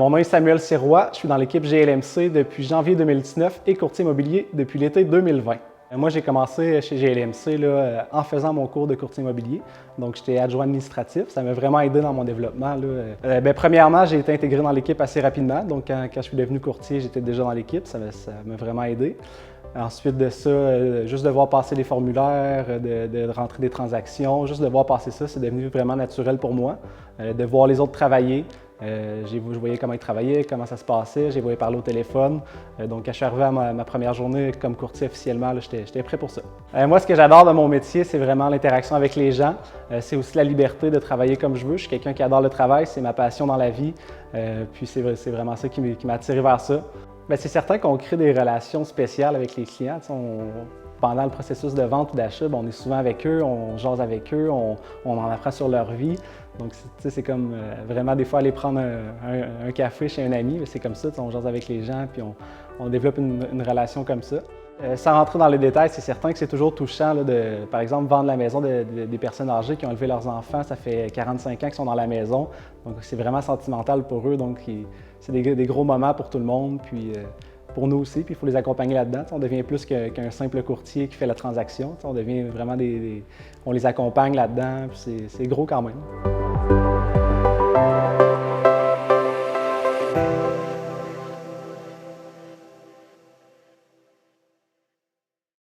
Mon nom est Samuel Sirois, je suis dans l'équipe GLMC depuis janvier 2019 et courtier immobilier depuis l'été 2020. Moi, j'ai commencé chez GLMC en faisant mon cours de courtier immobilier. Donc, j'étais adjoint administratif. Ça m'a vraiment aidé dans mon développement. Premièrement, j'ai été intégré dans l'équipe assez rapidement. Donc, quand je suis devenu courtier, j'étais déjà dans l'équipe. Ça m'a vraiment aidé. Ensuite de ça, juste devoir passer les formulaires, de rentrer des transactions, juste devoir passer ça, c'est devenu vraiment naturel pour moi. De voir les autres travailler, je voyais comment ils travaillaient, comment ça se passait, je les voyais parler au téléphone. Donc, quand je suis arrivé à ma première journée comme courtier officiellement, j'étais prêt pour ça. Moi, ce que j'adore de mon métier, c'est vraiment l'interaction avec les gens. C'est aussi la liberté de travailler comme je veux. Je suis quelqu'un qui adore le travail, c'est ma passion dans la vie. Puis c'est vraiment ça qui m'a attiré vers ça. C'est certain qu'on crée des relations spéciales avec les clients. Pendant le processus de vente ou d'achat, on est souvent avec eux, on jase avec eux, on en apprend sur leur vie. Donc, c'est comme vraiment des fois aller prendre un café chez un ami, c'est comme ça, on jase avec les gens puis on développe une relation comme ça. Sans rentrer dans les détails, c'est certain que c'est toujours touchant par exemple, vendre la maison des personnes âgées qui ont élevé leurs enfants. Ça fait 45 ans qu'ils sont dans la maison, donc c'est vraiment sentimental pour eux. Donc, c'est des gros moments pour tout le monde, puis pour nous aussi, puis il faut les accompagner là-dedans. On devient plus qu'un simple courtier qui fait la transaction. On devient vraiment on les accompagne là-dedans, puis c'est gros quand même.